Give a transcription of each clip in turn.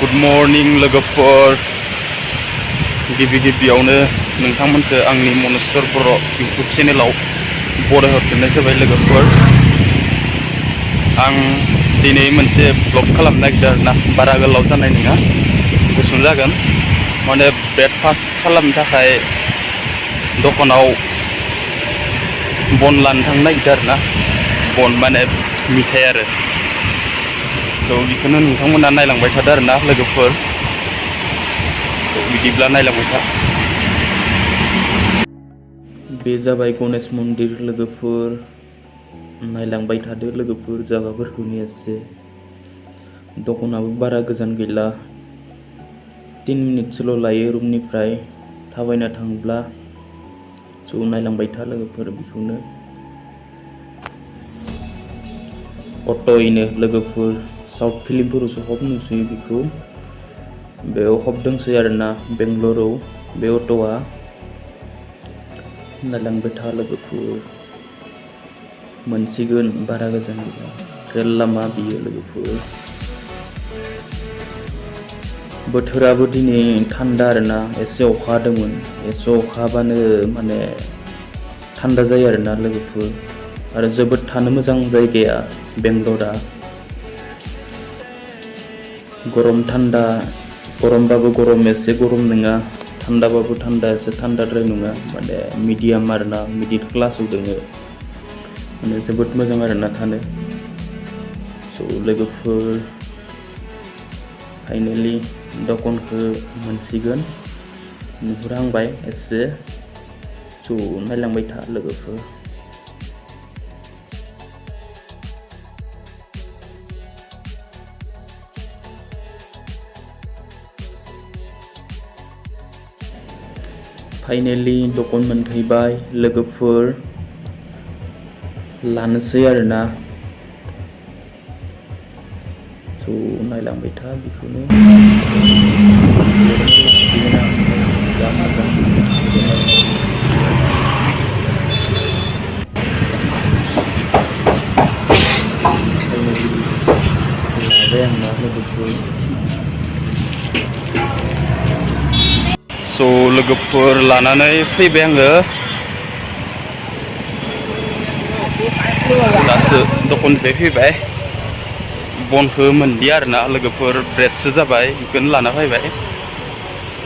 Good morning लोगोफोर गिबियावनो नोंथांमोनखौ आंनि मनेस्वर बर' इउट्यूब चेनेलाव बरायहरफिननाय जाबाय लोगोफोर। आं दिनै मोनसे ब्लग खालामनो नागिरदों आरोना, बारा गोलाव जानाय नङा, गुसुं जागोन। माने ब्रेकफास्ट खालामनो थाखाय दखानाव बन लानो थांनो नागिरदों आरोना, बन माने मिथाइ आरो। थ' बेखौनो नोंथांमोना नायलांबाय थादो आरोना लोगोफोर। बिदिब्ला नायलांबाय था। बे जाबाय गणेश मन्दिर लोगोफोर, नायलांबाय थादो लोगोफोर जायगाफोरखौ एसे। दखानाबो बारा गोजान गैला, 3 मिनिटसोल' लायो रुमनिफ्राय थाबायना थांब्ला। ज' नायलांबाय था लोगोफोर बेखौनो। अट'यैनो लोगोफोर, साउथ फिल्मफोरावसो हब नुसोयो बेखौ। बेयाव हबदोंसै आरोना बेंगलराव बे अट'आ। नायलांबाय था लोगोफोर, मोनसिगोन बारा गोजान गैला, रेल लामा बियो लोगोफोर। बोथोराबो दिनै थान्दा आरोना, एसे अखा हादोंमोन, एसे अखा हाबानो माने थान्दा जायो आरोना लोगोफोर। आरो जोबोद थानो मोजां जायगाया बेंगलरा। गरम थान्दा, गरमबाबो गरम एसे गरम नङा, थान्दाबाबो थान्दा एसे थान्दाद्राय नङा, माने मिडियाम आरोना, मिडिल क्लासाव दोङो। माने जोबोद मोजां आरोना थानो। स' लोगोफोर फाइनेलि दखानखौ मोनसिगोन, नुहुरहांबाय एसे। स' नायलांबाय था लोगोफोर। फाइनेलि दखान मोनफैबाय लोगोफोर, लानोसै आरोना। स' नायलांबाय था बेखौनो। लाबाय आंना लोगोफोर। स' लोगोफोर लानानै फैबाय आङो। दासो दखाननिफ्राय फैबाय। बनखौ मोनदिया आरोना लोगोफोर, ब्रेडसो जाबाय, बेखौनो लाना फैबाय।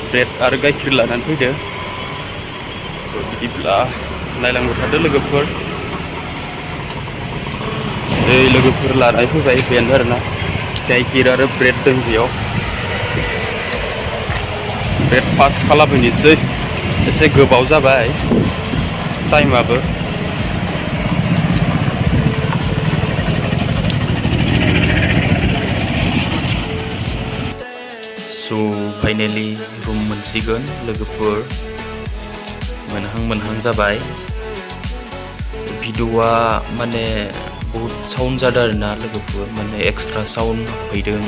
ब्रेड आरो गाइखेर लानानै फैदो। बिदिब्ला नायलांबाय थादो लोगोफोर। लोगोफोर लानाय फैबाय बेनो आरोना, गाइखेर आरो ब्रेड दं बेयाव। ब्रेकफास्ट खालामहैनोसै, एसे गोबाव जाबाय टाइमाबो। स' फाइनेलि रुम मोनसिगोन लोगोफोर, मोनहां जाबाय। भिडिअ'आ माने बहुत साउन्ड जादों आरोना लोगोफोर, माने एक्सट्रा साउन्ड फैदों।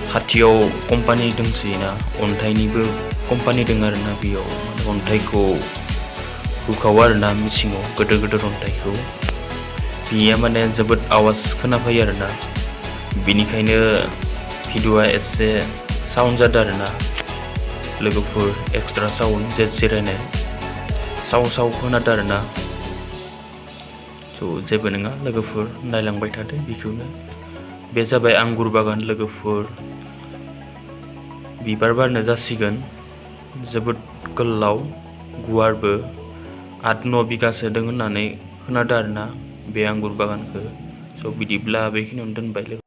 खाथियाव कम्पानि दंसै ना, अन्थाइनिबो कम्पानि दं आरोना बेयाव। अन्थाइखौ होखावो आरोना मिसिङाव, गिदिर अन्थाइखौ। बेयो माने जोबोद आवाज खोनाफैयो आरोना, बेनिखायनो भिडिअ'आ एसे साउन्ड जादों आरोना लोगोफोर, एक्सट्रा साउन्ड जिरायनाय साव खोनादों आरोना। स' जेबो नङा लोगोफोर, नायलांबाय थादो बेखौनो। बे जाबाय आंगुर बागान लोगोफोर, बिबार बारनो जासिगोन। जोबोद गोलाव गुवारबो, 8-9 बिगासो दं होननानै खोनादों आरोना बे आंगुर बागानखौ। स' बिदिब्ला बेखिनियावनो दोनबाय।